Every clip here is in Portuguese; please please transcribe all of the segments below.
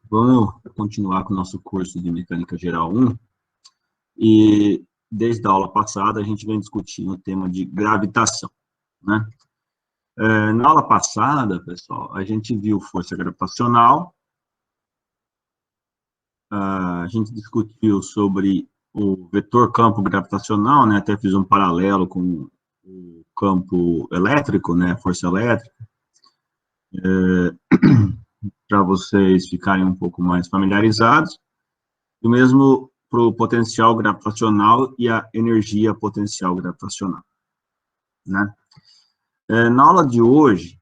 Vamos continuar com o nosso curso de Mecânica Geral 1. E desde a aula passada a gente vem discutindo o tema de gravitação, né? Na aula passada, pessoal, a gente viu força gravitacional, a gente discutiu sobre o vetor campo gravitacional, né? Até fiz um paralelo com o campo elétrico, né? Força elétrica, para vocês ficarem um pouco mais familiarizados. E mesmo para o potencial gravitacional e a energia potencial gravitacional, né? Na aula de hoje,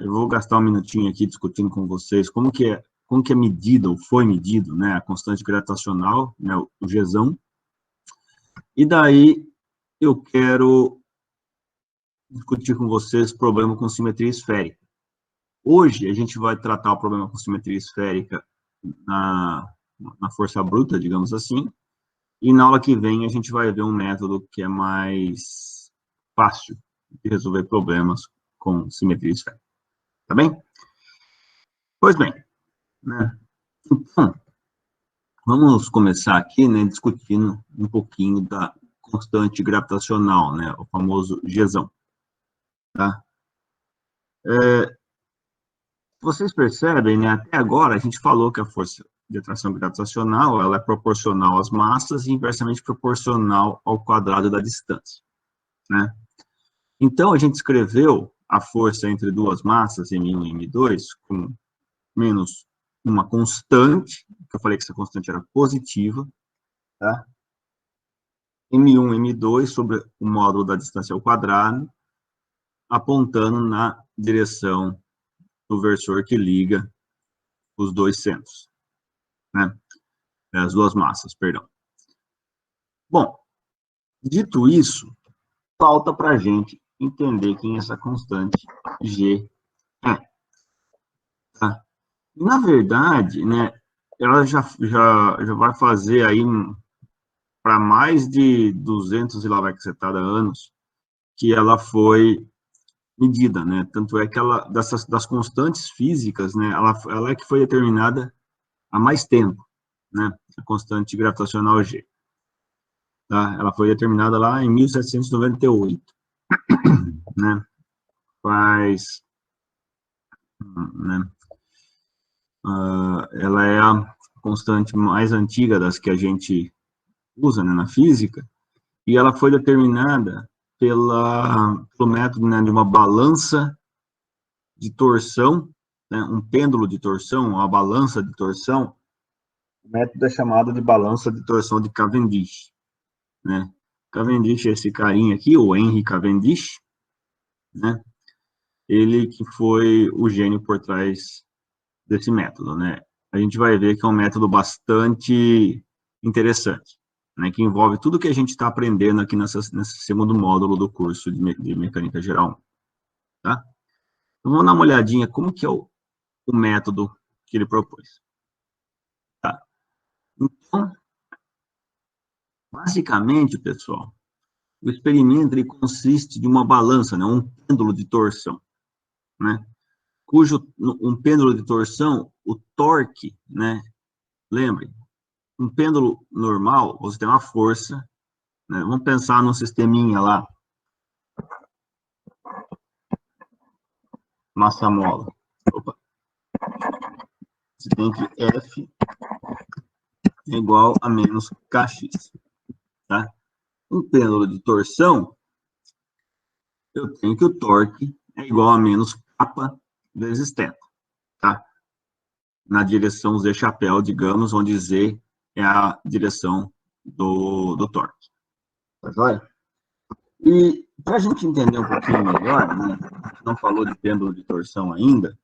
eu vou gastar um minutinho aqui discutindo com vocês como que é medida, ou foi medido, né, a constante gravitacional, né, o Gzão. E daí eu quero discutir com vocês o problema com simetria esférica. Hoje a gente vai tratar o problema com simetria esférica na força bruta, digamos assim, e na aula que vem a gente vai ver um método que é mais fácil de resolver problemas com simetria esférica. Tá bem? Pois bem, né? Então, vamos começar aqui, né, discutindo um pouquinho da constante gravitacional, né, o famoso Gzão, tá? Vocês percebem, né, até agora a gente falou que a força de atração gravitacional, ela é proporcional às massas e inversamente proporcional ao quadrado da distância, né? Então, a gente escreveu a força entre duas massas, M1 e M2, com menos uma constante, que eu falei que essa constante era positiva, tá? M1 e M2 sobre o módulo da distância ao quadrado, apontando na direção do versor que liga os dois centros, né? As duas massas, perdão. Bom, dito isso, falta para a gente entender quem é essa constante G é. Tá? Na verdade, né, ela já vai fazer aí para mais de 200 e lá vai cacetada anos que ela foi medida, né? Tanto é que ela, das constantes físicas, né, ela é que foi determinada há mais tempo, né? A constante gravitacional G. Tá? Ela foi determinada lá em 1798, né? Faz, né? Ela é a constante mais antiga das que a gente usa, né, na física, e ela foi determinada pelo método, né, de uma balança de torção, né, um pêndulo de torção, uma balança de torção. O método é chamado de balança de torção de Cavendish, né? Cavendish é esse carinha aqui, o Henry Cavendish, né? Ele que foi o gênio por trás desse método, né? A gente vai ver que é um método bastante interessante, né? Que envolve tudo que a gente está aprendendo aqui nesse segundo módulo do curso de Mecânica Geral 1, tá? Então, vamos dar uma olhadinha como que é o método que ele propôs. Tá? Então, basicamente, pessoal, o experimento ele consiste de uma balança, né, um pêndulo de torção, né, cujo um pêndulo de torção, o torque, né, lembrem, um pêndulo normal, você tem uma força, né, vamos pensar num sisteminha lá, massa-mola. Opa. Você tem que F é igual a menos Kx, tá? Um pêndulo de torção, eu tenho que o torque é igual a menos kappa vezes θ, tá? Na direção Z chapéu, digamos, onde Z é a direção do torque. Tá joia? E para a gente entender um pouquinho melhor, né, a gente não falou de pêndulo de torção ainda,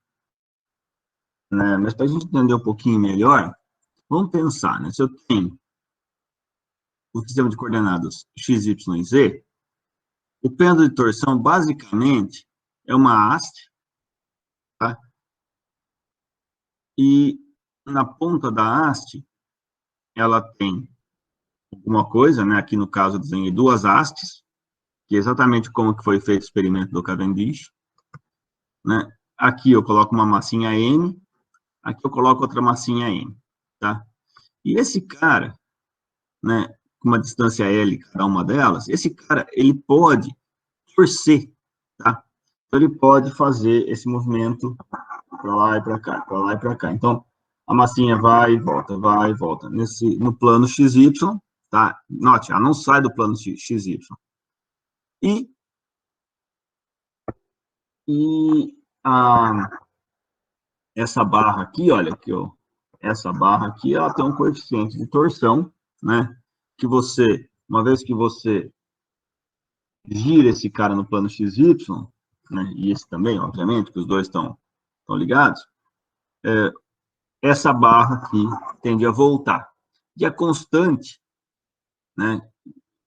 né, mas para a gente entender um pouquinho melhor, vamos pensar, né, se eu tenho o sistema de coordenadas x, y e z, o pêndulo de torção, basicamente, é uma haste, tá? E na ponta da haste, ela tem alguma coisa, né? Aqui no caso eu desenhei duas hastes, que é exatamente como que foi feito o experimento do Cavendish, né? Aqui eu coloco uma massinha M, aqui eu coloco outra massinha M, tá? E esse cara, né, com uma distância L cada uma delas, esse cara, ele pode torcer, tá? Então, ele pode fazer esse movimento para lá e para cá, para lá e para cá. Então, a massinha vai e volta, vai e volta. No plano XY, tá? Note, ela não sai do plano XY. E essa barra aqui, olha aqui, ó, essa barra aqui, ela tem um coeficiente de torção, né? Que você, uma vez que você gira esse cara no plano XY, né? E esse também, obviamente, que os dois estão ligados, essa barra aqui tende a voltar. E a constante, né?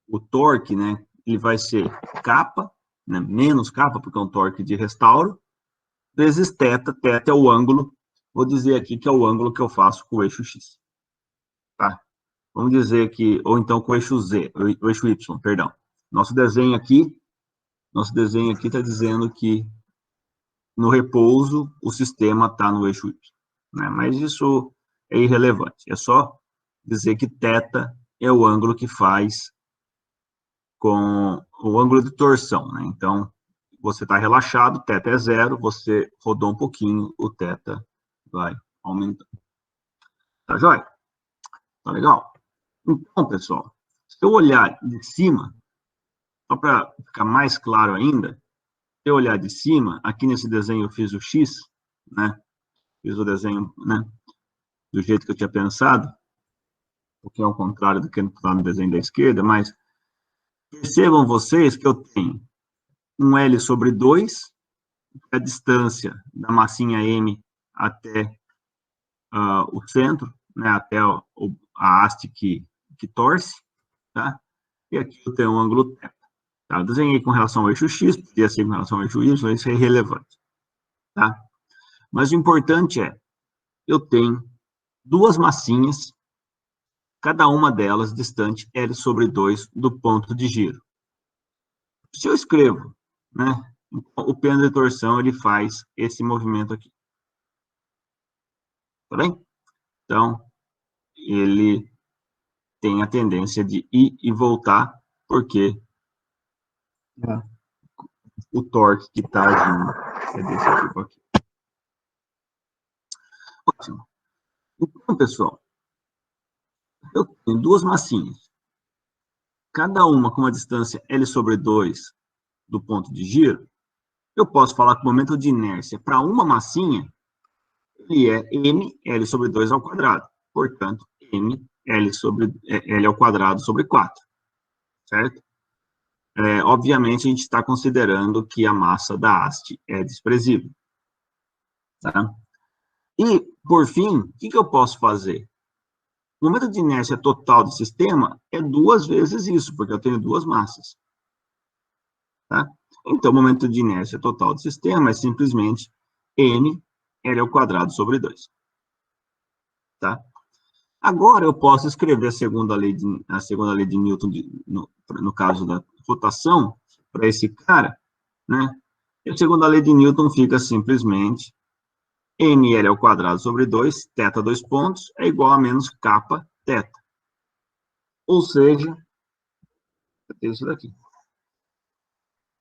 O torque, né? Ele vai ser kappa, né? Menos kappa, porque é um torque de restauro, vezes θ. θ é o ângulo, vou dizer aqui que é o ângulo que eu faço com o eixo X. Tá? Vamos dizer que, ou então com o eixo Z, o eixo Y, perdão. Nosso desenho aqui está dizendo que no repouso o sistema está no eixo Y. Né? Mas isso é irrelevante. É só dizer que θ é o ângulo que faz com o ângulo de torção. Né? Então, você está relaxado, θ é zero, você rodou um pouquinho, o θ vai aumentando. Tá joia? Tá legal? Então, pessoal, se eu olhar de cima, só para ficar mais claro ainda, se eu olhar de cima, aqui nesse desenho eu fiz o X, né? Fiz o desenho, né? Do jeito que eu tinha pensado, porque é ao contrário do que está no desenho da esquerda, mas percebam vocês que eu tenho um L sobre 2, a distância da massinha M até o centro, né, até a haste que torce, tá? E aqui eu tenho um ângulo θ. Tá? Eu desenhei com relação ao eixo X, podia ser com relação ao eixo Y, isso é irrelevante. Tá? Mas o importante é, eu tenho duas massinhas, cada uma delas distante L sobre 2 do ponto de giro. Se eu escrevo, né, o pêndulo de torção, ele faz esse movimento aqui. Tá bem? Então, ele tem a tendência de ir e voltar, porque o torque que está agindo é desse tipo aqui. Ótimo. Então, pessoal, eu tenho duas massinhas, cada uma com uma distância L sobre 2 do ponto de giro. Eu posso falar que o momento de inércia para uma massinha, ele é mL sobre 2 ao quadrado. Portanto, L ao quadrado sobre 4. Certo? Obviamente, a gente está considerando que a massa da haste é desprezível. Tá? E, por fim, o que eu posso fazer? O momento de inércia total do sistema é 2 vezes isso, porque eu tenho duas massas. Tá? Então, o momento de inércia total do sistema é simplesmente L ao quadrado sobre 2. Tá? Agora, eu posso escrever a segunda lei de Newton, no caso da rotação, para esse cara, né? E a segunda lei de Newton fica simplesmente mL ao quadrado sobre 2, θ 2 pontos, é igual a menos kappa θ. Ou seja, eu tenho isso daqui.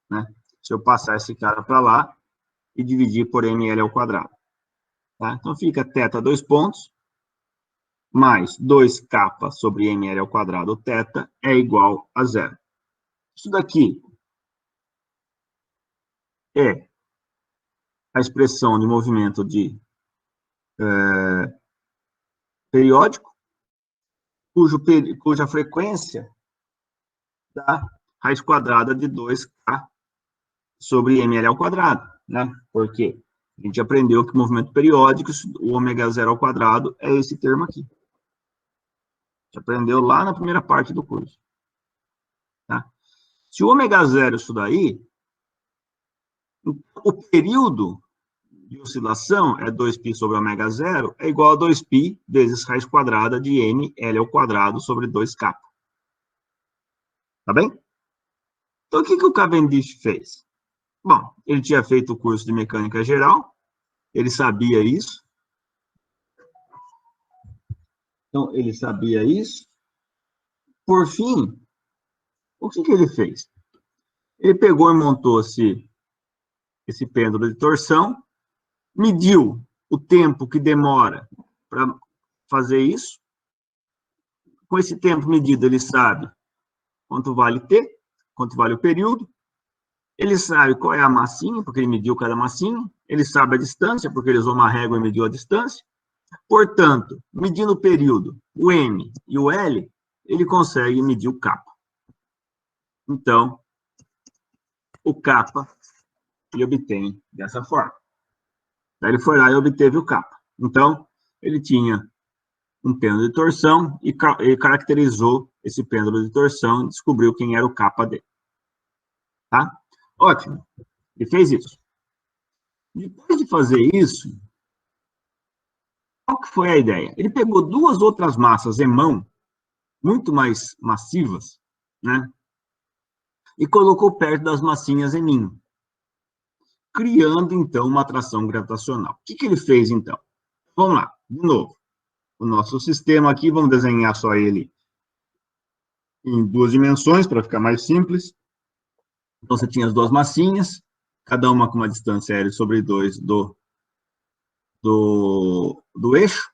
Né? Se eu passar esse cara para lá e dividir por mL ao quadrado. Tá? Então, fica θ 2 pontos, mais 2 kappa sobre mL ao quadrado θ é igual a zero. Isso daqui é a expressão de movimento periódico, cuja frequência dá raiz quadrada de 2k sobre ml ao quadrado, né? Porque a gente aprendeu que o movimento periódico, o ômega zero ao quadrado, é esse termo aqui. A gente aprendeu lá na primeira parte do curso. Tá? Se o ômega zero isso daí, o período de oscilação é 2π sobre ômega zero, é igual a 2π vezes raiz quadrada de ml ao quadrado sobre 2k. Tá bem? Então, o que o Cavendish fez? Bom, ele tinha feito o curso de mecânica geral, ele sabia isso, Então, ele sabia isso. Por fim, o que ele fez? Ele pegou e montou esse pêndulo de torção, mediu o tempo que demora para fazer isso. Com esse tempo medido, ele sabe quanto vale T, quanto vale o período. Ele sabe qual é a massinha, porque ele mediu cada massinha. Ele sabe a distância, porque ele usou uma régua e mediu a distância. Portanto, medindo o período, o M e o L, ele consegue medir o kappa. Então, o kappa ele obtém dessa forma. Daí ele foi lá e obteve o kappa. Então, ele tinha um pêndulo de torção e caracterizou esse pêndulo de torção e descobriu quem era o kappa dele. Tá? Ótimo. Ele fez isso. Depois de fazer isso, qual que foi a ideia? Ele pegou duas outras massas emão, muito mais massivas, né? E colocou perto das massinhas emim, criando, então, uma atração gravitacional. O que ele fez, então? Vamos lá, de novo. O nosso sistema aqui, vamos desenhar só ele em duas dimensões, para ficar mais simples. Então, você tinha as duas massinhas, cada uma com uma distância L sobre 2 do eixo.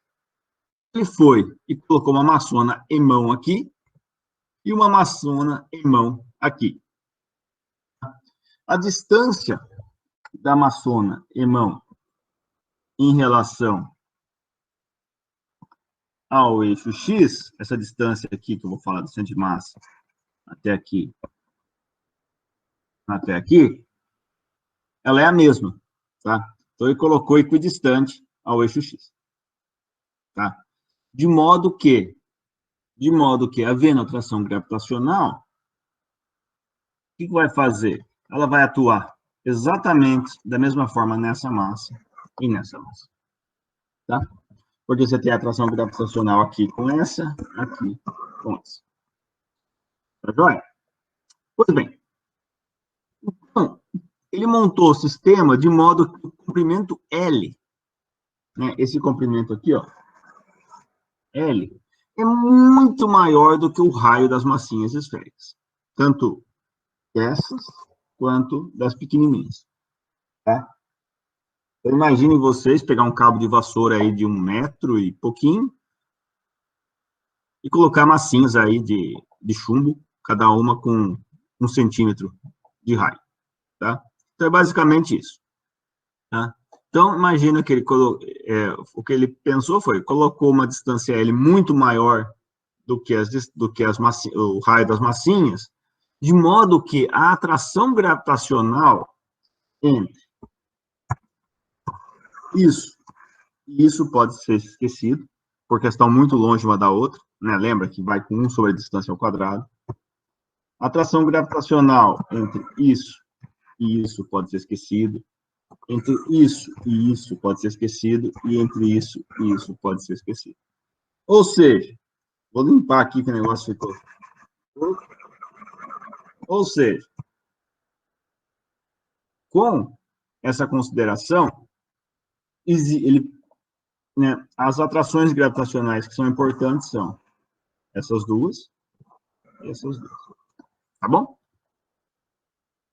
Ele foi e colocou uma maçona emão aqui e uma maçona emão aqui. A distância da maçona emão em relação ao eixo X, essa distância aqui, que eu vou falar do centro de massa, até aqui, ela é a mesma, tá? Então, ele colocou equidistante ao eixo X, tá? De modo que, havendo atração gravitacional, o que vai fazer? Ela vai atuar exatamente da mesma forma nessa massa e nessa massa, tá? Porque você tem a atração gravitacional aqui com essa, aqui com essa. Tá joia? Pois bem. Então, ele montou o sistema de modo que o comprimento L, né, esse comprimento aqui, ó, L, é muito maior do que o raio das massinhas esféricas. Tanto essas, quanto das pequenininhas. Tá? Então, imaginem vocês pegar um cabo de vassoura aí de 1 metro e pouquinho, e colocar massinhas aí de chumbo, cada uma com 1 centímetro de raio. Tá? Então, é basicamente isso. Tá? Então, imagina que o que ele pensou foi, colocou uma distância L muito maior do que o raio das massinhas, de modo que a atração gravitacional entre isso e isso pode ser esquecido, porque estão muito longe uma da outra, né? Lembra que vai com 1 sobre a distância ao quadrado. A atração gravitacional entre isso e isso pode ser esquecido. Entre isso e isso pode ser esquecido, e entre isso e isso pode ser esquecido. Ou seja, vou limpar aqui que o negócio ficou. Ou seja, com essa consideração, né, as atrações gravitacionais que são importantes são essas duas e essas duas. Tá bom?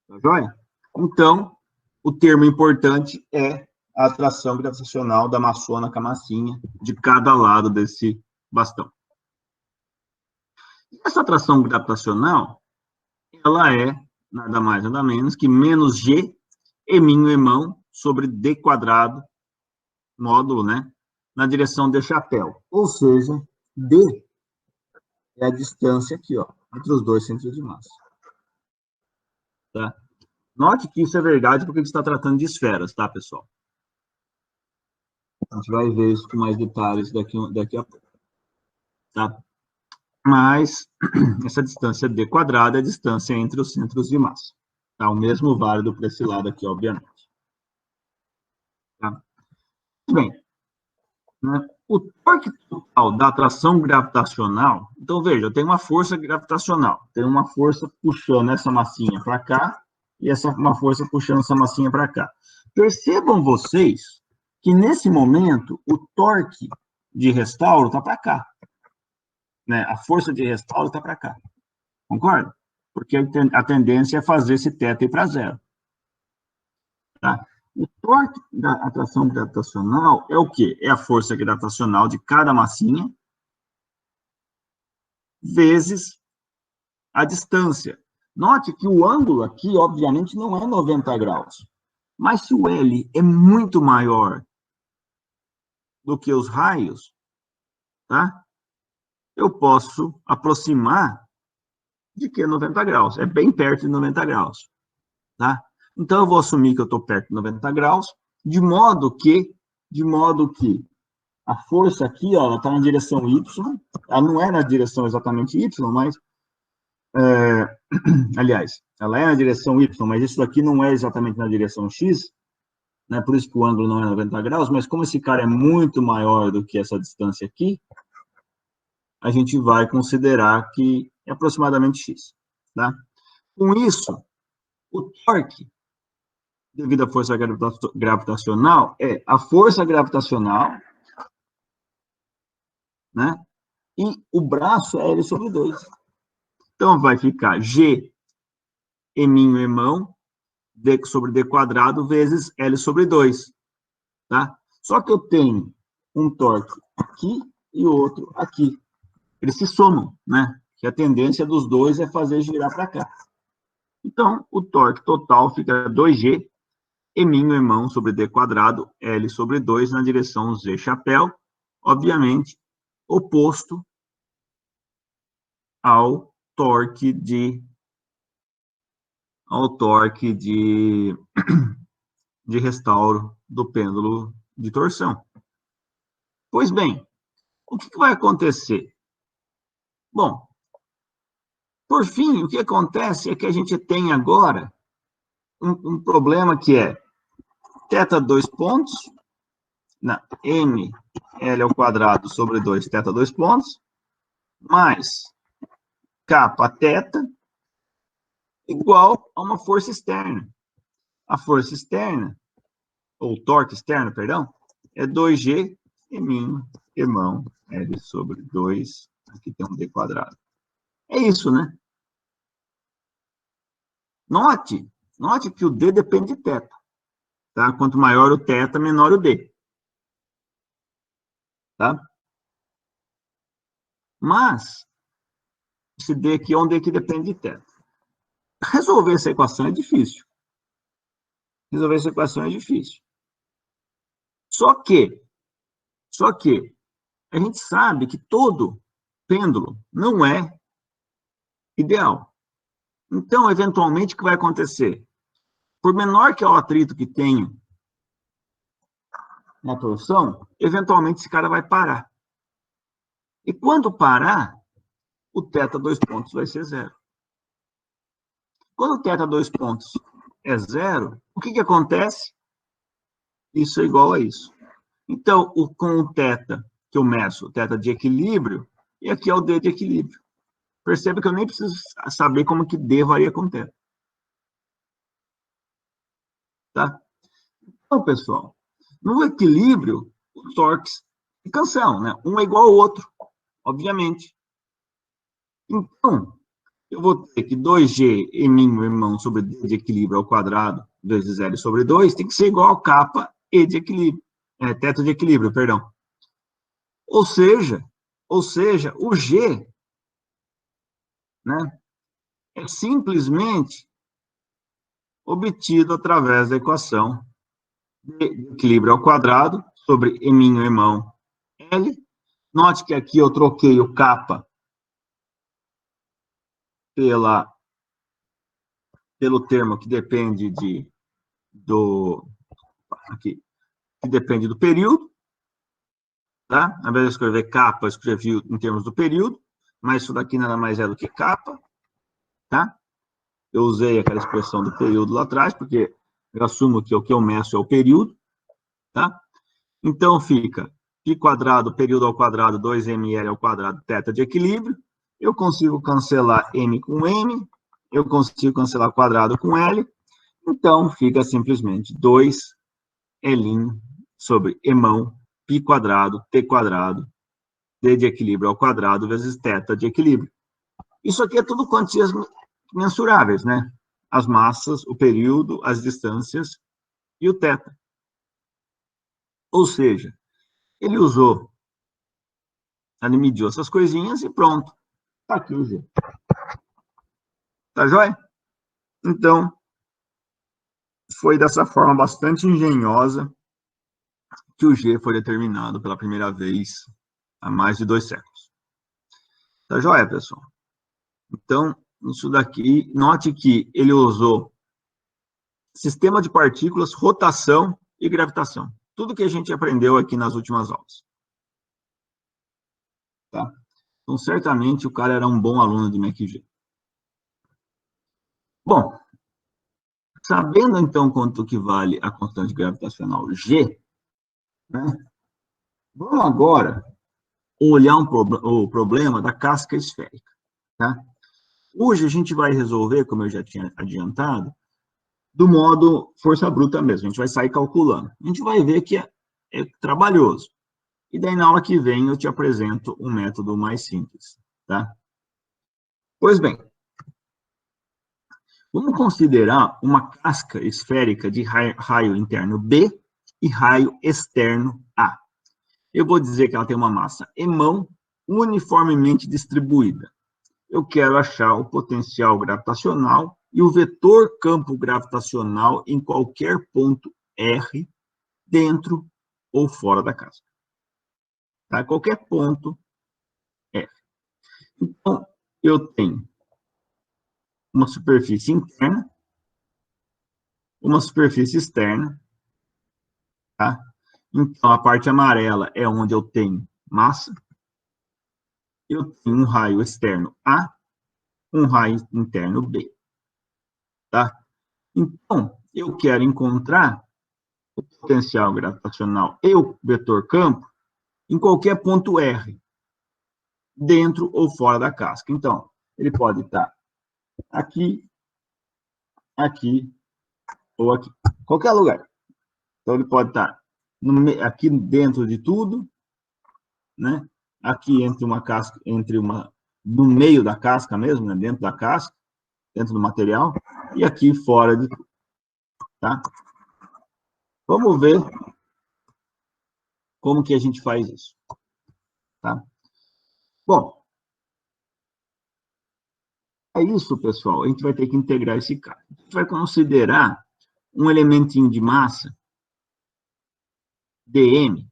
Tá joia? Então, o termo importante é a atração gravitacional da maçona com a massinha de cada lado desse bastão. Essa atração gravitacional, ela é nada mais, nada menos que menos G eminho emão sobre D quadrado, módulo, né? Na direção de chapéu. Ou seja, D é a distância aqui, ó, entre os dois centros de massa. Tá? Note que isso é verdade porque a gente está tratando de esferas, tá, pessoal? A gente vai ver isso com mais detalhes daqui a pouco. Tá? Mas essa distância D quadrada é a distância entre os centros de massa. Tá? O mesmo válido para esse lado aqui, obviamente. Tá? Bem, né? O torque total da atração gravitacional, então veja, eu tenho uma força gravitacional, tenho uma força puxando essa massinha para cá e uma força puxando essa massinha para cá. Percebam vocês que nesse momento o torque de restauro está para cá. né? A força de restauro está para cá. Concorda? Porque a tendência é fazer esse teto ir para zero. Tá? O torque da atração gravitacional é o quê? É a força gravitacional de cada massinha vezes a distância. Note que o ângulo aqui, obviamente, não é 90 graus. Mas se o L é muito maior do que os raios, tá? Eu posso aproximar de que 90 graus. É bem perto de 90 graus, tá? Então, eu vou assumir que eu estou perto de 90 graus, de modo que a força aqui, ó, ela está na direção Y, ela não é na direção exatamente Y, mas, aliás, ela é na direção Y, mas isso aqui não é exatamente na direção X, né? Por isso que o ângulo não é 90 graus, mas como esse cara é muito maior do que essa distância aqui, a gente vai considerar que é aproximadamente X, tá? Com isso, o torque, devido à força gravitacional, é a força gravitacional, né? E o braço é L sobre 2. Então, vai ficar G, eminho, emão, D sobre D quadrado, vezes L sobre 2, tá? Só que eu tenho um torque aqui e outro aqui. Eles se somam, né? Que a tendência dos dois é fazer girar para cá. Então, o torque total fica 2G, eminho, emão, sobre D quadrado, L sobre 2, na direção Z chapéu, obviamente, oposto ao torque de restauro do pêndulo de torção. Pois bem, o que vai acontecer? Bom, por fim, o que acontece é que a gente tem agora um problema que é θ 2 pontos, m L ao quadrado sobre 2 θ 2 pontos, mais capa θ, igual a uma força externa. A força externa, ou torque externo, perdão, é 2G eminho, emão, L sobre 2, aqui tem um D quadrado. É isso, né? Note que o D depende de θ. Tá? Quanto maior o θ, menor o D. Tá? Mas, esse D aqui é um D que depende de θ. Resolver essa equação é difícil. Só que a gente sabe que todo pêndulo não é ideal. Então, eventualmente, o que vai acontecer? Por menor que é o atrito que tenha na torção, eventualmente esse cara vai parar. E quando parar, o θ 2 pontos vai ser zero. Quando o θ 2 pontos é zero, o que acontece? Isso é igual a isso. Então, com o θ que eu meço, o θ de equilíbrio, e aqui é o D de equilíbrio. Percebe que eu nem preciso saber como que D varia com θ. Tá? Então, pessoal, no equilíbrio, os torques se cancelam, né? Um é igual ao outro, obviamente. Então, eu vou ter que 2G eminho, emão, sobre D de equilíbrio ao quadrado, vezes L sobre 2, tem que ser igual a capa E de equilíbrio, θ de equilíbrio, perdão. Ou seja, o G, né, é simplesmente obtido através da equação de equilíbrio ao quadrado sobre eminho, emão, L. Note que aqui eu troquei o capa pelo termo que depende do período, tá? Ao invés de escrever capa, eu escrevi em termos do período, mas isso daqui nada mais é do que capa, tá? Eu usei aquela expressão do período lá atrás, porque eu assumo que o que eu meço é o período, tá? Então, fica π quadrado, período ao quadrado, 2ml ao quadrado, θ de equilíbrio. Eu consigo cancelar m com m, eu consigo cancelar quadrado com L, então fica simplesmente 2L sobre emão, π quadrado, t quadrado, D de equilíbrio ao quadrado vezes θ de equilíbrio. Isso aqui é tudo quantias mensuráveis, né? As massas, o período, as distâncias e o θ. Ou seja, ele mediu essas coisinhas e pronto. Tá aqui o G. Tá joia? Então, foi dessa forma bastante engenhosa que o G foi determinado pela primeira vez há mais de 2 séculos. Tá joia, pessoal? Então, isso daqui, note que ele usou sistema de partículas, rotação e gravitação. Tudo que a gente aprendeu aqui nas últimas aulas. Tá? Então, certamente, o cara era um bom aluno de McG. Bom, sabendo, então, quanto que vale a constante gravitacional G, né, vamos agora olhar o problema da casca esférica. Tá? Hoje a gente vai resolver, como eu já tinha adiantado, do modo força bruta mesmo. A gente vai sair calculando. A gente vai ver que é trabalhoso. E daí, na aula que vem, eu te apresento um método mais simples. Tá? Pois bem, vamos considerar uma casca esférica de raio interno B e raio externo A. Eu vou dizer que ela tem uma massa e-mão uniformemente distribuída. Eu quero achar o potencial gravitacional e o vetor campo gravitacional em qualquer ponto R dentro ou fora da casca. Tá? Qualquer ponto R. Então, eu tenho uma superfície interna, uma superfície externa, tá? Então, a parte amarela é onde eu tenho massa, eu tenho um raio externo A, um raio interno B, tá? Então, eu quero encontrar o potencial gravitacional e o vetor campo em qualquer ponto R, dentro ou fora da casca. Então, ele pode estar aqui, aqui ou aqui, qualquer lugar. Então, ele pode estar aqui dentro de tudo, né? Aqui entre uma casca, no meio da casca mesmo, né? Dentro da casca, dentro do material, e aqui fora de tudo, tá? Vamos ver como que a gente faz isso, tá? Bom, é isso, pessoal. A gente vai ter que integrar esse cara. A gente vai considerar um elementinho de massa, dm,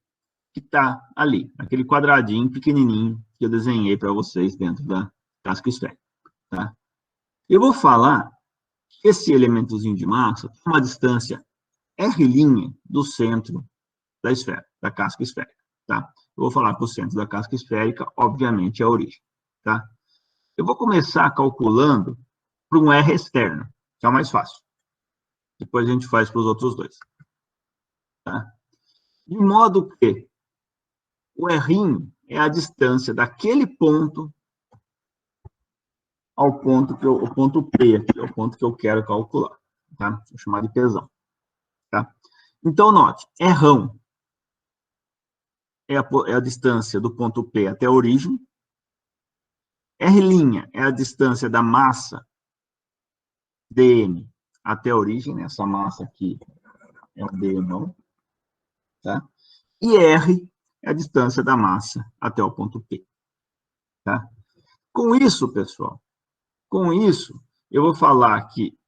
que está ali, aquele quadradinho pequenininho que eu desenhei para vocês dentro da casca esférica, tá? Eu vou falar que esse elementozinho de massa tem uma distância R' do centro da esfera, da casca esférica, tá? Eu vou falar que o centro da casca esférica, obviamente, é a origem, tá? Eu vou começar calculando para um R externo, que é o mais fácil. Depois a gente faz para os outros dois, tá? De modo que o R' é a distância daquele ponto ao ponto o ponto P, aqui, é o ponto que eu quero calcular, tá? Vou chamar de Pzão, tá? Então, note, R' é a distância do ponto P até a origem, R' é a distância da massa dm até a origem, né? Essa massa aqui é o dm, tá? E R é a distância da massa até o ponto P, tá? Com isso, pessoal, eu vou falar que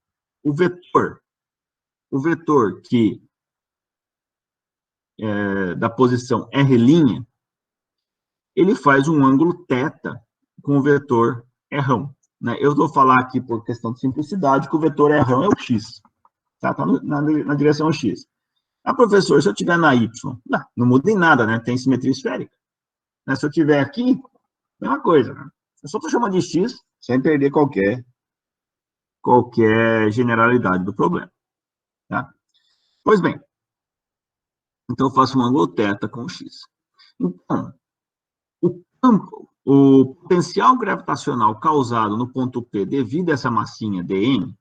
o vetor que da posição R', ele faz um ângulo θ com o vetor R'. Né? Eu vou falar aqui, por questão de simplicidade, que o vetor R' é o x. Tá na direção x. Ah, professor, se eu estiver na y, não muda em nada, né? Tem simetria esférica. Né? Se eu estiver aqui, mesma coisa. Né? Eu só estou chamando de x, sem perder qualquer generalidade do problema. Tá? Pois bem, então eu faço um ângulo θ com x. Então, o potencial gravitacional causado no ponto P devido a essa massinha dm,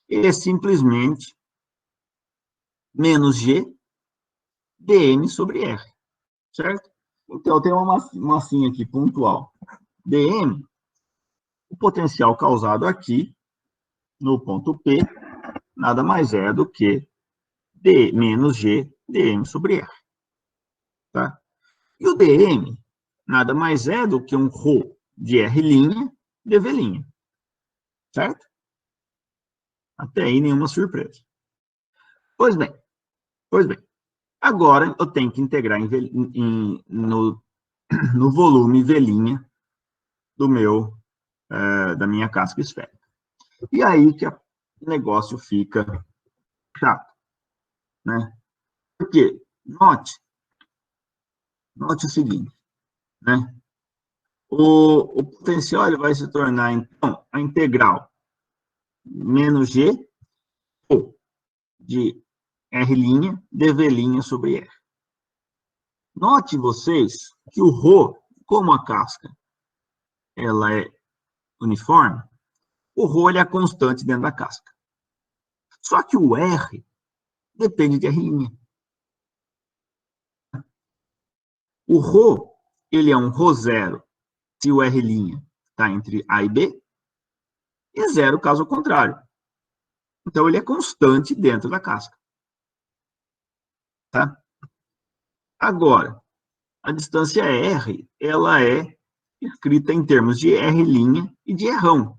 ele é simplesmente menos g dm sobre r, certo? Então, tem uma massinha aqui pontual. dm, o potencial causado aqui, no ponto P, nada mais é do que D menos G dm sobre R. Tá? E o dm nada mais é do que um ρ de R' dV'. Certo? Até aí, nenhuma surpresa. Pois bem. Agora, eu tenho que integrar no volume V' da minha casca esférica. E aí que o negócio fica chato, né? Porque, note o seguinte, né? O potencial ele vai se tornar, então, a integral menos G ou de R' dV' sobre R. Note vocês que o ρ, como a casca ela é uniforme, o ρ ele é constante dentro da casca. Só que o R depende de R'. O ρ, ele é um ρ0 se o R' está entre A e B, e zero caso contrário. Então, ele é constante dentro da casca. Tá? Agora, a distância R, ela é escrita em termos de R' e de R'ão.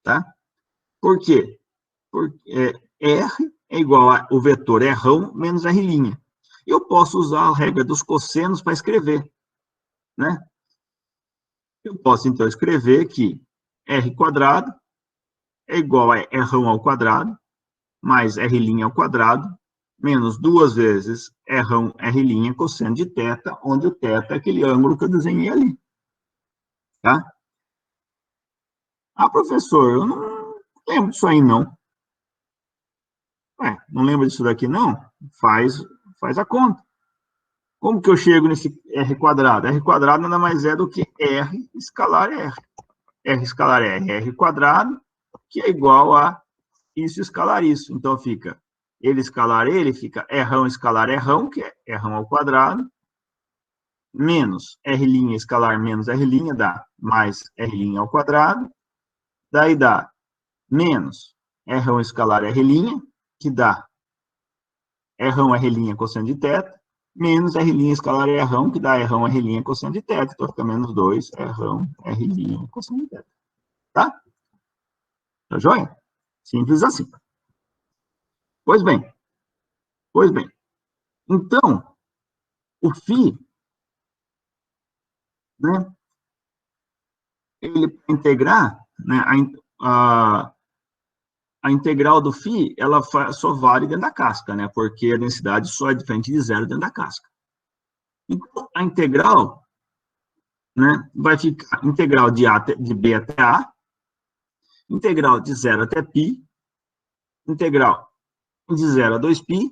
Tá? Por quê? Porque R é igual ao vetor R'ão menos R'. Eu posso usar a regra dos cossenos para escrever, né? Eu posso, então, escrever que R² é igual a R'ão ao quadrado, mais R' ao quadrado, menos 2 vezes R'ão, R' cosseno de θ, onde o θ é aquele ângulo que eu desenhei ali. Tá? Ah, professor, eu não lembro disso aí, não. Ué, não lembra disso daqui, não? Faz a conta. Como que eu chego nesse R²? R² nada mais é do que R escalar R. R escalar R é R², que é igual a isso escalar isso. Então, fica ele escalar ele, fica R'ão escalar R'ão, que é R'ão ao quadrado, menos R' escalar menos R', dá mais R' ao quadrado, daí dá menos R'ão escalar R', que dá R'ão R' cosseno de θ, menos R' escalar R'ão, que dá R'ão R' cosseno de θ, então fica menos 2 R'ão R' cosseno de θ. Tá? Tá joia? Simples assim. Pois bem. Então, o φ, né, ele para integrar, né, a integral do φ, ela só vale dentro da casca, né, porque a densidade só é diferente de zero dentro da casca. Então, a integral, né, vai ficar integral de B até A, integral de 0 até π, integral de 0 a 2π,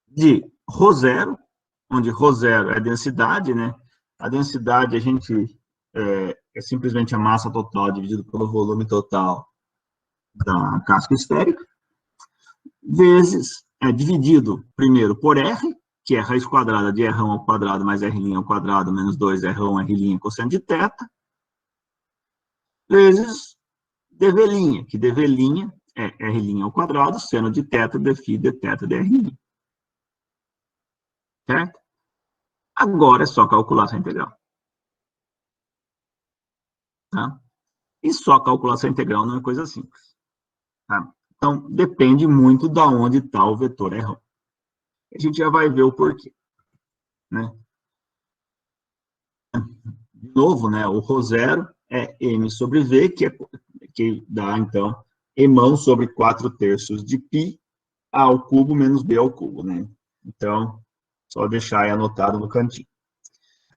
de ρ0, onde ρ0 é densidade, né? A densidade a gente é simplesmente a massa total dividido pelo volume total da casca esférica, vezes, dividido primeiro por R, que é raiz quadrada de R'ão ao quadrado mais R' ao quadrado menos 2 R'ão R' cosseno de θ, vezes dV', que dV' é R' ao quadrado, seno de θ, dφ, dθ, dR'. Certo? Agora é só calcular essa integral. Tá? E só calcular essa integral não é coisa simples. Tá? Então, depende muito de onde está o vetor R'ão. A gente já vai ver o porquê. Né? De novo, né, o ρ0 é m sobre v, que dá, então, emão sobre 4/3 de π ao cubo menos b ao cubo. Né? Então, só deixar aí anotado no cantinho.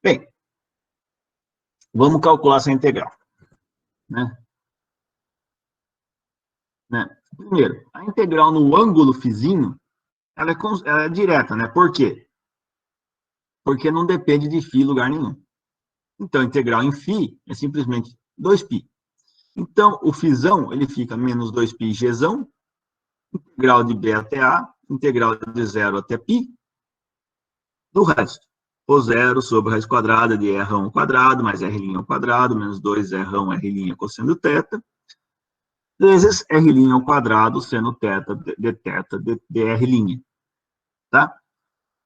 Bem, vamos calcular essa integral. Né? Primeiro, a integral no ângulo φzinho, ela é direta, né? Por quê? Porque não depende de φ em lugar nenhum. Então, a integral em φ é simplesmente 2π. Então, o φzão, ele fica menos 2πgzão, integral de b até a, integral de 0 até π, do resto. O zero sobre a raiz quadrada de R ao quadrado, mais R' ao quadrado, menos 2R' R' cosseno θ, vezes R' ao quadrado, seno θ de R'. Tá?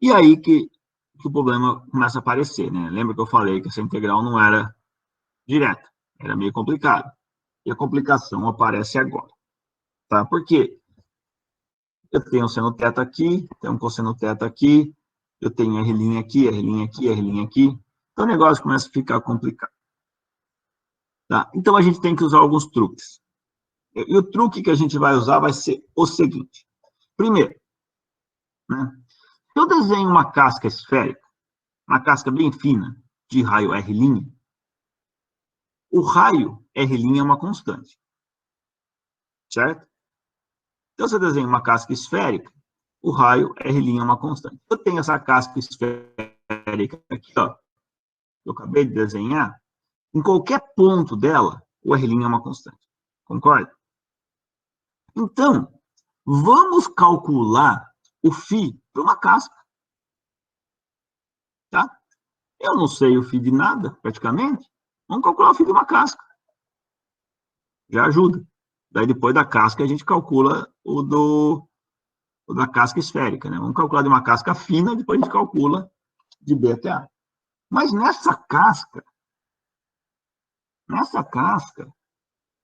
E aí que o problema começa a aparecer, né? Lembra que eu falei que essa integral não era direta, era meio complicado. E a complicação aparece agora, tá? Porque eu tenho um seno θ aqui, tenho um cosseno θ aqui, eu tenho R' aqui, R' aqui, R' aqui. Então o negócio começa a ficar complicado. Tá? Então a gente tem que usar alguns truques. E o truque que a gente vai usar vai ser o seguinte. Primeiro, né? Se eu desenho uma casca esférica, uma casca bem fina, de raio R', o raio R' é uma constante. Certo? Então, se eu desenho uma casca esférica, o raio R' é uma constante. Eu tenho essa casca esférica aqui, ó, que eu acabei de desenhar, em qualquer ponto dela, o R' é uma constante. Concorda? Então, vamos calcular o φ para uma casca. Tá? Eu não sei o φ de nada, praticamente. Vamos calcular o φ de uma casca. Já ajuda. Daí, depois da casca, a gente calcula o da casca esférica, né? Vamos calcular de uma casca fina, depois a gente calcula de B até A. Mas nessa casca,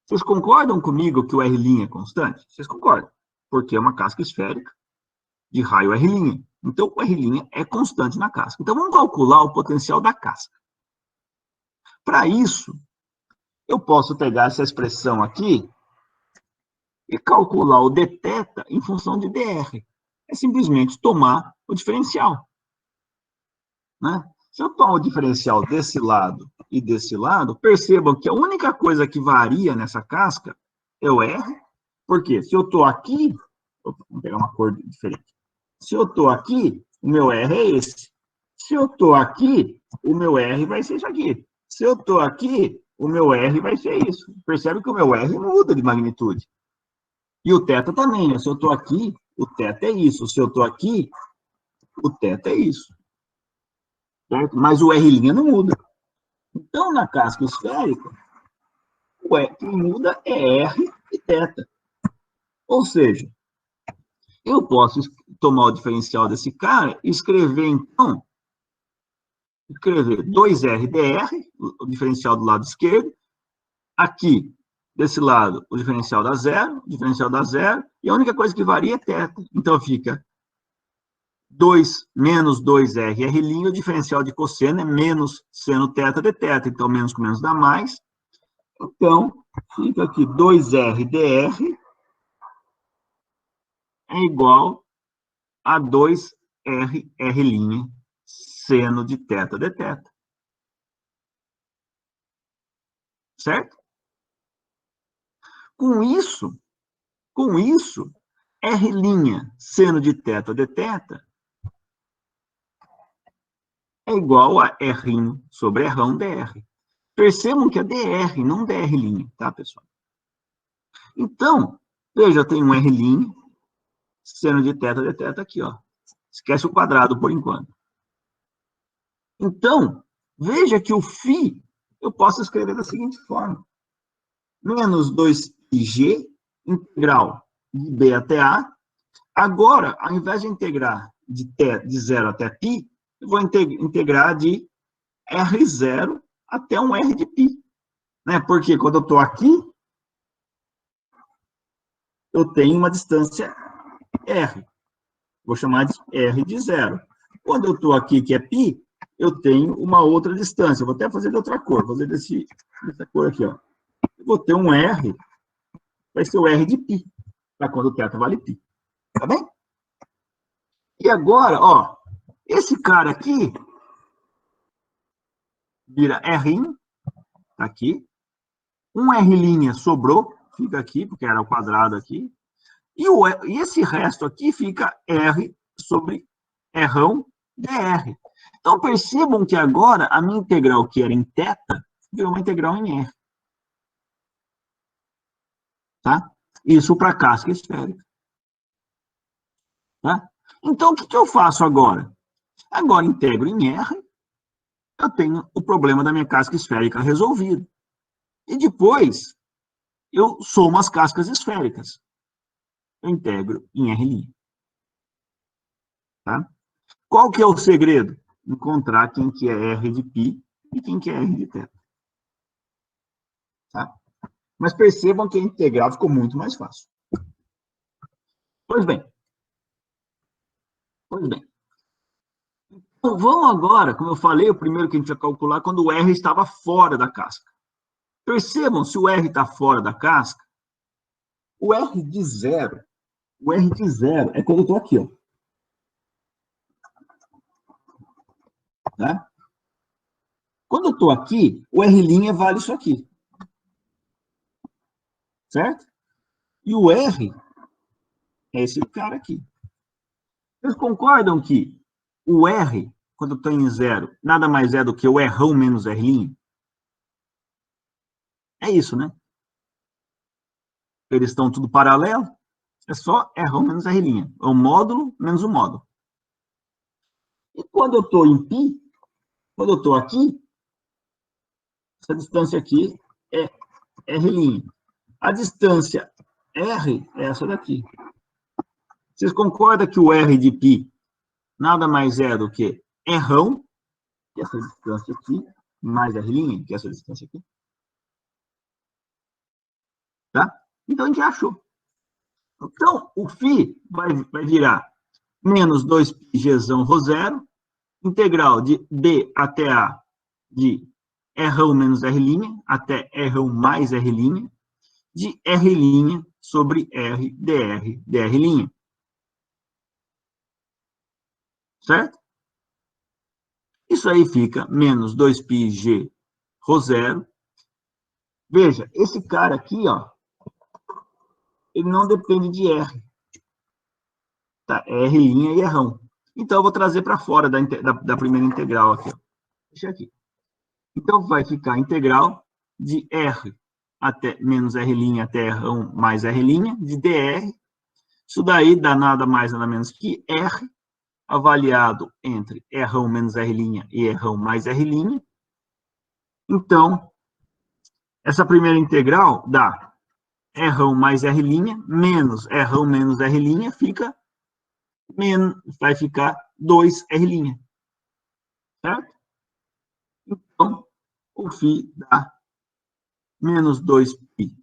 vocês concordam comigo que o R' é constante? Vocês concordam? Porque é uma casca esférica de raio R'. Então, o R' é constante na casca. Então, vamos calcular o potencial da casca. Para isso, eu posso pegar essa expressão aqui e calcular o dθ em função de dr. É simplesmente tomar o diferencial. Né? Se eu tomar o diferencial desse lado e desse lado, percebam que a única coisa que varia nessa casca é o R, porque se eu estou aqui, vamos pegar uma cor diferente. Se eu estou aqui, o meu R é esse. Se eu estou aqui, o meu R vai ser isso aqui. Se eu estou aqui, o meu R vai ser isso. Percebe que o meu R muda de magnitude. E o θ também. Se eu estou aqui, o θ é isso. Se eu estou aqui, o θ é isso. Certo? Mas o R' não muda. Então, na casca esférica, o que muda é R e θ. Ou seja, eu posso tomar o diferencial desse cara e escrever, então, 2R dr, o diferencial do lado esquerdo, aqui, desse lado, o diferencial dá zero, e a única coisa que varia é θ. Então, fica 2 menos 2R R', o diferencial de cosseno é menos seno θ dθ. Então, menos com menos dá mais. Então, fica aqui 2R dr é igual a 2R R' seno de θ dθ. Certo? Com isso, R' seno de θ dθ é igual a R' sobre R' dr. Percebam que é dr, não dr', tá, pessoal? Então, veja, eu tenho um R' seno de θ dθ aqui, ó. Esquece o quadrado por enquanto. Então, veja que o φ eu posso escrever da seguinte forma. Menos 2πg integral de B até A. Agora, ao invés de integrar de 0 até π, eu vou integrar de R0 até um R de π. Né? Porque quando eu estou aqui, eu tenho uma distância R. Vou chamar de R de 0. Quando eu estou aqui, que é π, eu tenho uma outra distância. Vou até fazer de outra cor. Vou fazer dessa cor aqui, ó. Eu vou ter um R, vai ser o R de π, para quando o θ vale π. Tá bem? E agora, ó, esse cara aqui vira R', tá aqui. Um R' sobrou, fica aqui, porque era o quadrado aqui. E esse resto aqui fica R sobre R' dr. Então, percebam que agora a minha integral, que era em θ, virou uma integral em R. Tá? Isso para casca esférica. Tá? Então, o que eu faço agora? Agora, integro em R, eu tenho o problema da minha casca esférica resolvido. E depois, eu somo as cascas esféricas. Eu integro em R'. Tá? Qual que é o segredo? Encontrar quem que é R de π e quem que é R de θ. Tá? Mas percebam que a integral ficou muito mais fácil. Pois bem. Pois bem. Então, vamos agora, como eu falei, o primeiro que a gente vai calcular quando o R estava fora da casca. Percebam, se o R está fora da casca, o R de zero é quando eu estou aqui, ó. Tá? Quando eu estou aqui, o R' vale isso aqui. Certo? E o R é esse cara aqui. Vocês concordam que o R, quando eu estou em zero, nada mais é do que o R'ão menos R'? É isso, né? Eles estão tudo paralelo. É só R'ão menos R'. É o módulo menos o módulo. E quando eu estou em π, quando eu estou aqui, essa distância aqui é R'. A distância R é essa daqui. Vocês concordam que o R de π nada mais é do que R'ão, que é essa distância aqui, mais R', que é essa distância aqui? Tá? Então, a gente achou. Então, o φ vai virar menos 2πgzão ρ0, integral de B até A de R'ão menos R' até R'ão mais R', de R' sobre R dr. Certo? Isso aí fica menos 2πg ρ0. Veja, esse cara aqui, ó, ele não depende de R. Tá? É R' e R'ão. Então, eu vou trazer para fora da primeira integral aqui. Ó. Deixa aqui. Então, vai ficar a integral de R até menos R' até R'ão mais R' de dr. Isso daí dá nada mais, nada menos que R avaliado entre R'ão menos R' e R'ão mais R'. Então, essa primeira integral dá R'ão mais R' menos R'ão menos R' fica vai ficar 2R'. Certo? Então, o φ dá menos 2πg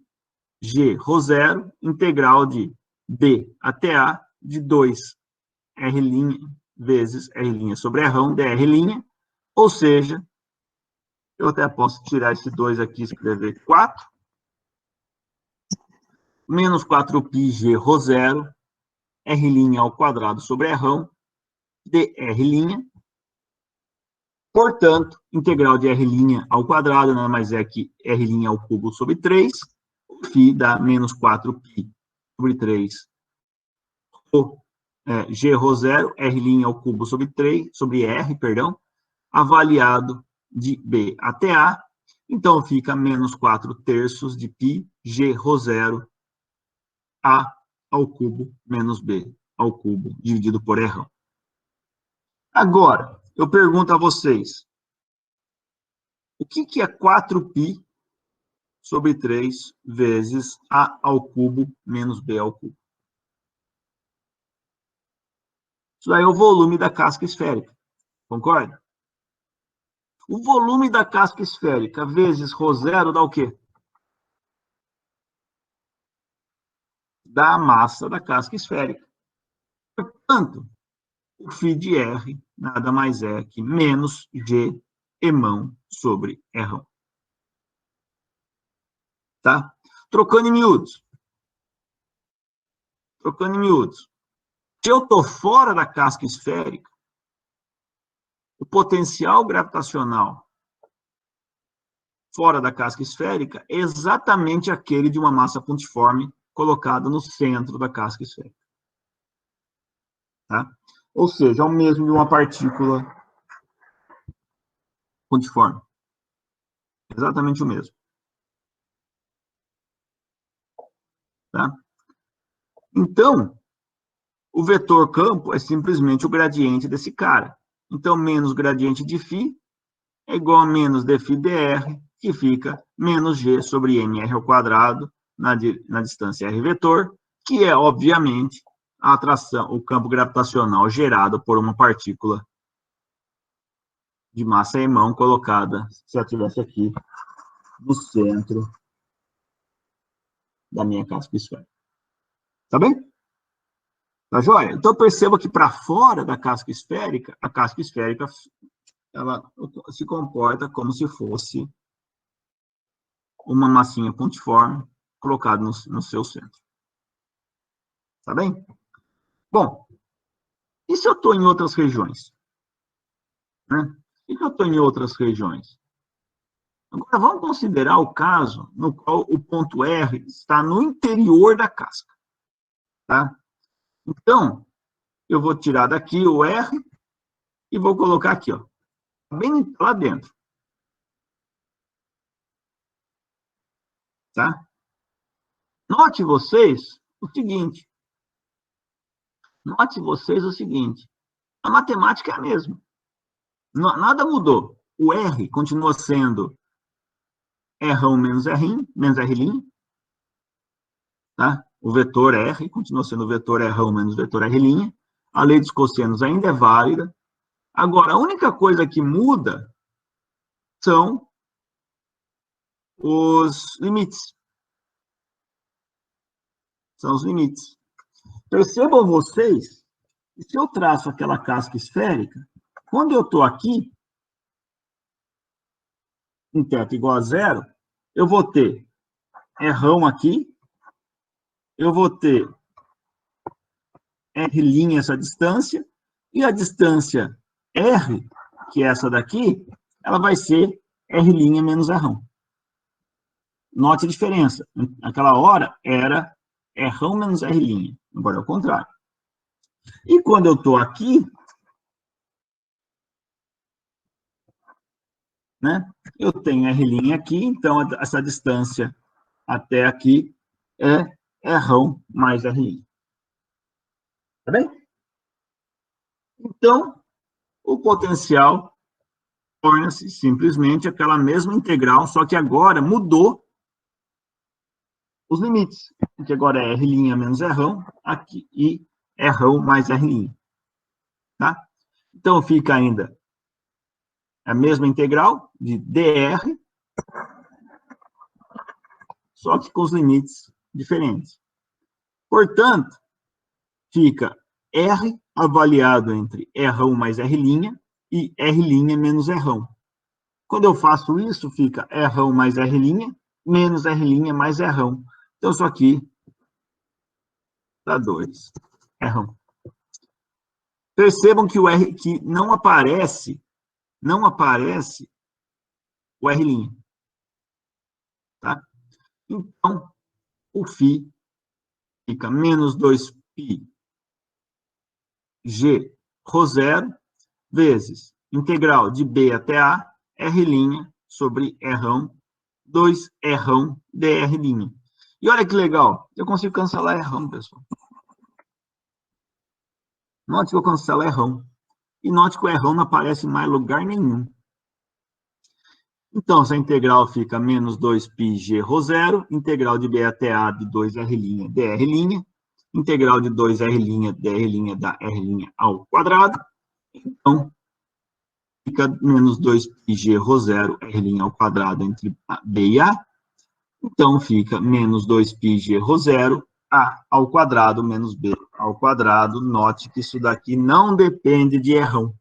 ρ0, integral de B até A de 2R' vezes R' sobre R'ão dr', ou seja, eu até posso tirar esse 2 aqui e escrever 4, menos 4πg ρ0, R' ao quadrado sobre R'ão dr'. Portanto, integral de R' ao quadrado nada mais é que R' ao cubo sobre 3, o φ dá menos 4π sobre 3 G ρ0, R' ao cubo sobre 3, sobre R, perdão, avaliado de B até A, então fica menos 4 terços de π G ρ0 A ao cubo menos B ao cubo dividido por R. Agora, eu pergunto a vocês, o que é 4π sobre 3 vezes A ao cubo menos B ao cubo? Isso aí é o volume da casca esférica, concorda? O volume da casca esférica vezes ρ0 dá o quê? Dá a massa da casca esférica. Portanto, o φ de R nada mais é que menos G emão sobre R. Tá? Trocando em miúdos. Trocando em miúdos. Se eu estou fora da casca esférica, o potencial gravitacional fora da casca esférica é exatamente aquele de uma massa pontiforme colocada no centro da casca esférica. Tá? Ou seja, é o mesmo de uma partícula pontiforme. Exatamente o mesmo. Tá? Então, o vetor campo é simplesmente o gradiente desse cara. Então, menos gradiente de φ é igual a menos dφ dr, que fica menos g sobre mr ao quadrado na distância r vetor, que é, obviamente, a atração, o campo gravitacional gerado por uma partícula de massa imã colocada, se eu estivesse aqui no centro da minha casca esférica. Tá bem? Tá joia? Então, perceba que para fora da casca esférica, a casca esférica ela se comporta como se fosse uma massinha pontiforme colocada no seu centro. Tá bem? Bom, e se eu estou em outras regiões? Né? E se eu estou em outras regiões? Agora, vamos considerar o caso no qual o ponto R está no interior da casca. Tá? Então, eu vou tirar daqui o R e vou colocar aqui, ó, bem lá dentro. Tá? Note vocês o seguinte. A matemática é a mesma. Nada mudou. O R continua sendo R1 menos R', tá? O vetor R continua sendo o vetor R1 menos o vetor R'. A lei dos cossenos ainda é válida. Agora, a única coisa que muda são os limites. São os limites. Percebam vocês, se eu traço aquela casca esférica, quando eu estou aqui, em θ igual a zero, eu vou ter R aqui, eu vou ter R' essa distância, e a distância R, que é essa daqui, ela vai ser R' menos R'. Note a diferença. Naquela hora era R' menos R'. Agora é o contrário. E quando eu estou aqui, né, eu tenho R' aqui, então essa distância até aqui é R' mais R'. Tá bem? Então, o potencial torna-se simplesmente aquela mesma integral, só que agora mudou os limites, que agora é R' menos R' aqui, e R' mais R'. Tá? Então, fica ainda a mesma integral de dr, só que com os limites diferentes. Portanto, fica R avaliado entre R1 mais R' e R' menos R'. Quando eu faço isso, fica R1 mais R' menos R' mais R'. Então, isso aqui dá 2. R1. Percebam que o R que não aparece o R'. Tá? Então, o φ fica menos 2π G ρ0 vezes integral de B até A, R' sobre R1, 2R' dr'. E olha que legal, eu consigo cancelar R1, pessoal. Note que eu cancelo R1. E note que o R1 não aparece em mais lugar nenhum. Então, essa integral fica menos 2π G ρ0, integral de B até A de 2R' dr', integral de 2R' dr' dá R' ao quadrado. Então, fica menos 2π G ρ0 R' ao quadrado entre B e A. Então, fica menos 2π G ρ0 A ao quadrado menos B ao quadrado. Note que isso daqui não depende de R1.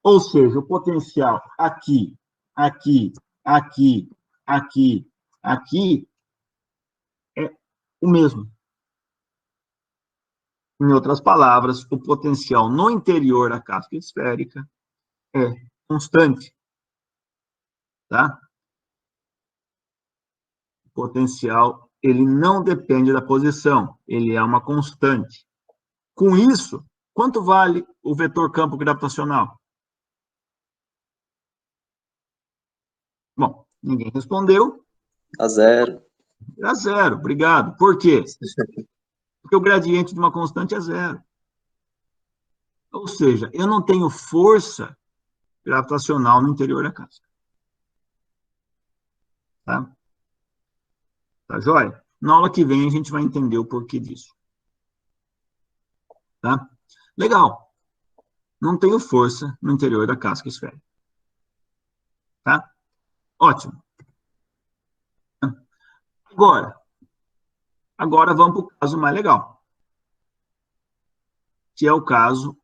Ou seja, o potencial aqui, aqui, aqui, aqui, aqui é o mesmo. Em outras palavras, o potencial no interior da casca esférica é constante. Tá? O potencial, ele não depende da posição, ele é uma constante. Com isso, quanto vale o vetor campo gravitacional? Bom, ninguém respondeu. A zero. A zero, obrigado. Por quê? Porque o gradiente de uma constante é zero. Ou seja, eu não tenho força gravitacional no interior da casca. Tá? Tá joia? Na aula que vem a gente vai entender o porquê disso. Tá? Legal. Não tenho força no interior da casca esférica. Tá? Ótimo. Agora vamos para o caso mais legal, que é o caso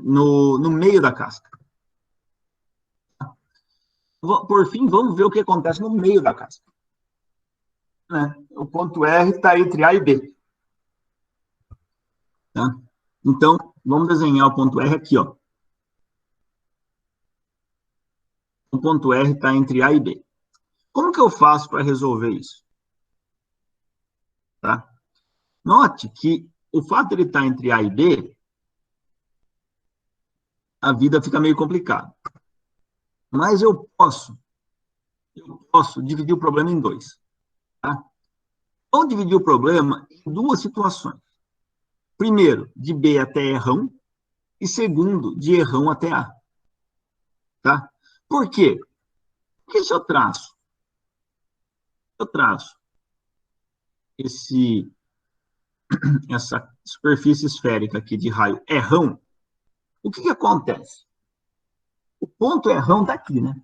no meio da casca. Por fim, vamos ver o que acontece no meio da casca. Né? O ponto R está entre A e B. Tá? Então, vamos desenhar o ponto R aqui, ó. O ponto R está entre A e B. Como que eu faço para resolver isso? Tá? Note que o fato de ele estar entre A e B, a vida fica meio complicada. Mas eu posso dividir o problema em dois. Tá? Vou dividir o problema em duas situações. Primeiro, de B até Errão, e segundo, de Errão até A. Tá? Por quê? Porque se eu traço essa superfície esférica aqui de raio Errão, o que acontece? O ponto Errão está aqui, né?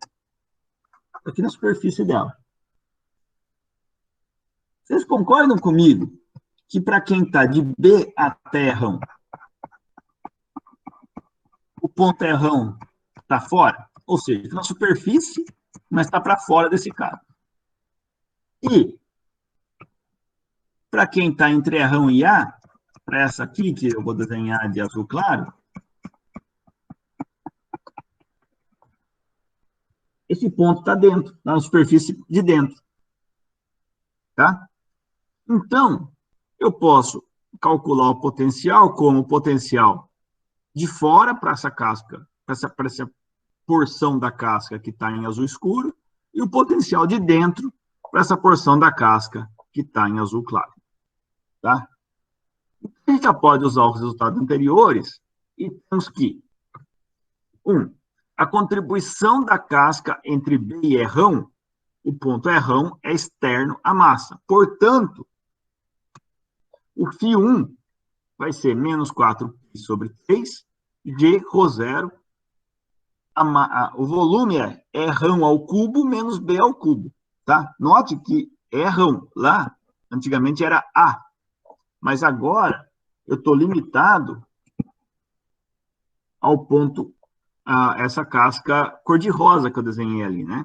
Está aqui na superfície dela. Vocês concordam comigo que para quem está de B até Errão, o ponto Errão está fora? Ou seja, está na superfície, mas está para fora desse cara. E para quem está entre Errão e A, para essa aqui, que eu vou desenhar de azul claro, esse ponto está dentro, tá na superfície de dentro. Tá? Então, eu posso calcular o potencial como o potencial de fora para essa casca, para essa porção da casca que está em azul escuro, e o potencial de dentro para essa porção da casca que está em azul claro. Tá? A gente já pode usar os resultados anteriores e temos que, a contribuição da casca entre B e Errão, o ponto Errão é externo à massa. Portanto, o φ1 vai ser menos 4π sobre 3, G ρ 0. O volume é Errão ao cubo menos B ao cubo. Tá? Note que Errão lá, antigamente era A, mas agora eu estou limitado ao ponto, a essa casca cor-de-rosa que eu desenhei ali, né?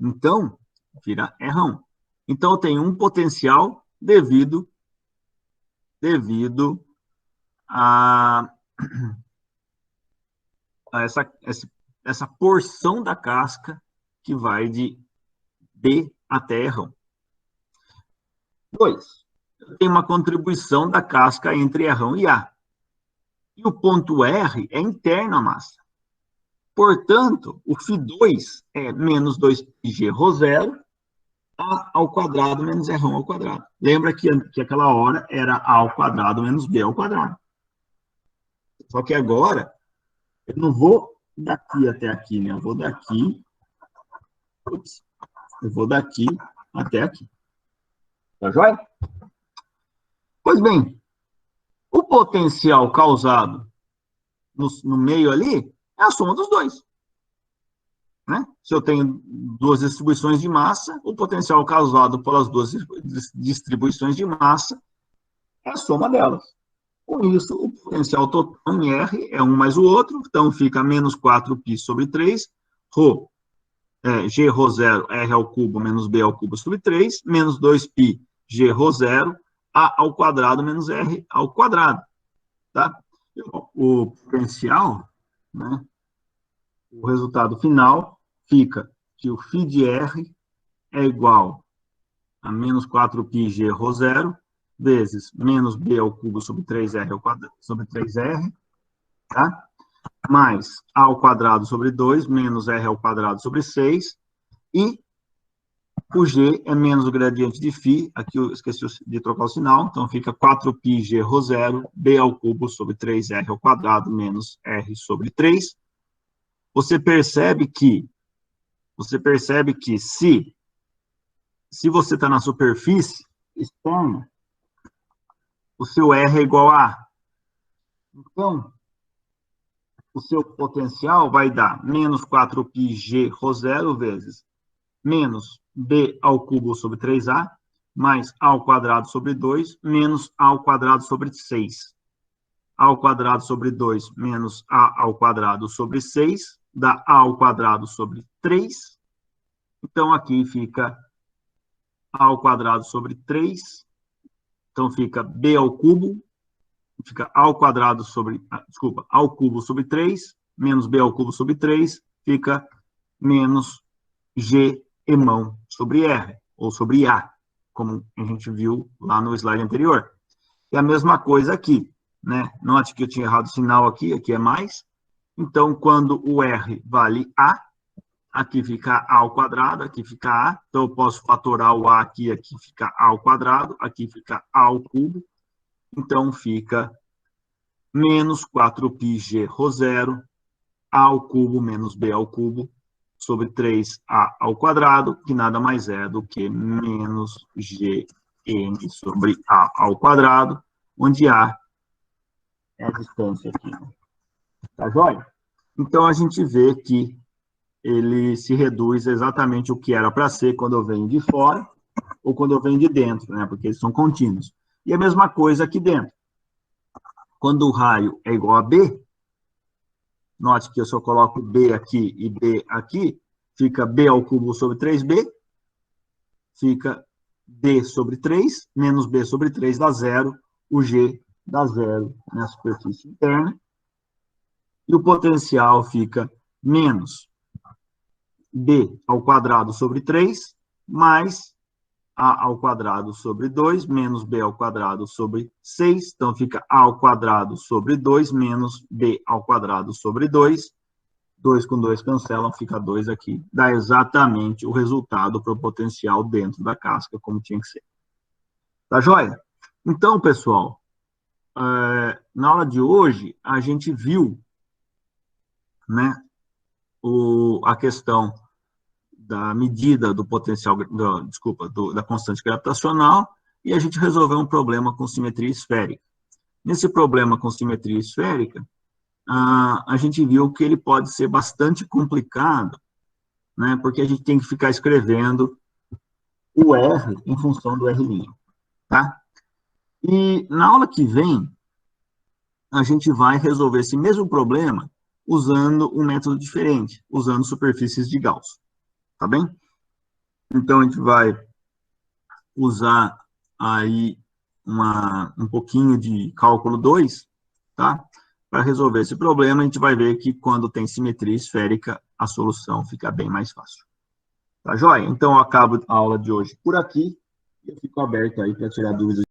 Então, vira Errão. Então, eu tenho um potencial devido a essa porção da casca que vai de B até Errão. 2. Eu tenho uma contribuição da casca entre Errão e A. E o ponto R é interno à massa. Portanto, o φ2 é menos 2πg ρ 0, A ao quadrado menos Errão ao quadrado. Lembra que aquela hora era A ao quadrado menos B ao quadrado. Só que agora, eu não vou daqui até aqui, né? Eu vou daqui até aqui. Tá joia? Pois bem, o potencial causado no meio ali é a soma dos dois. Né? Se eu tenho duas distribuições de massa, o potencial causado pelas duas distribuições de massa é a soma delas. Com isso, o potencial total em R é um mais o outro, então fica menos 4π sobre 3, G ρ 0, R ao cubo menos B ao cubo sobre 3, menos 2π G ρ 0, A ao quadrado menos R ao quadrado. Tá? O potencial, né, o resultado final fica que o φ de R é igual a menos 4π G ρ 0 vezes menos B ao cubo sobre 3R ao quadrado, sobre 3R, tá? Mais A ao quadrado sobre 2, menos R ao quadrado sobre 6, e O G é menos o gradiente de φ, aqui eu esqueci de trocar o sinal, então fica 4πg ρ zero, b ao cubo sobre 3r ao quadrado menos r sobre 3. Você percebe que se você está na superfície externa, o seu R é igual a A. Então, o seu potencial vai dar menos 4πg ρ zero vezes menos b ao cubo sobre 3a, mais a ao quadrado sobre 2, menos a ao quadrado sobre 6. A ao quadrado sobre 2 menos a ao quadrado sobre 6, dá a ao quadrado sobre 3. Então, aqui fica a ao quadrado sobre 3. Então, fica b ao cubo, fica a ao quadrado sobre, ao cubo sobre 3, menos b ao cubo sobre 3, fica menos g emão sobre R, ou sobre A, como a gente viu lá no slide anterior. E a mesma coisa aqui, né? Note que eu tinha errado o sinal aqui é mais. Então, quando o R vale A, aqui fica A ao quadrado, aqui fica A. Então, eu posso fatorar o A aqui fica A ao quadrado, aqui fica A ao cubo. Então, fica menos 4πg ρ zero, A ao cubo menos B ao cubo, sobre 3a ao quadrado, que nada mais é do que menos gn sobre a ao quadrado, onde a é a distância aqui. Tá joia? Então, a gente vê que ele se reduz exatamente o que era para ser quando eu venho de fora ou quando eu venho de dentro, né? Porque eles são contínuos. E a mesma coisa aqui dentro. Quando o raio é igual a B, note que eu só coloco B aqui e B aqui, fica B ao cubo sobre 3B, fica B sobre 3, menos B sobre 3 dá zero, o G dá zero na superfície interna, e o potencial fica menos B ao quadrado sobre 3, mais A ao quadrado sobre 2, menos B ao quadrado sobre 6, então fica A ao quadrado sobre 2, menos B ao quadrado sobre 2, 2 com 2 cancelam, fica 2 aqui. Dá exatamente o resultado para o potencial dentro da casca, como tinha que ser. Tá joia? Então, pessoal, na aula de hoje, a gente viu, né, a questão da medida do potencial, da constante gravitacional, e a gente resolveu um problema com simetria esférica. Nesse problema com simetria esférica, a gente viu que ele pode ser bastante complicado, né, porque a gente tem que ficar escrevendo o R em função do R', tá? E na aula que vem, a gente vai resolver esse mesmo problema usando um método diferente, usando superfícies de Gauss, tá bem? Então, a gente vai usar aí um pouquinho de cálculo 2, tá? Para resolver esse problema, a gente vai ver que quando tem simetria esférica, a solução fica bem mais fácil. Tá joia? Então, eu acabo a aula de hoje por aqui e eu fico aberto aí para tirar dúvidas.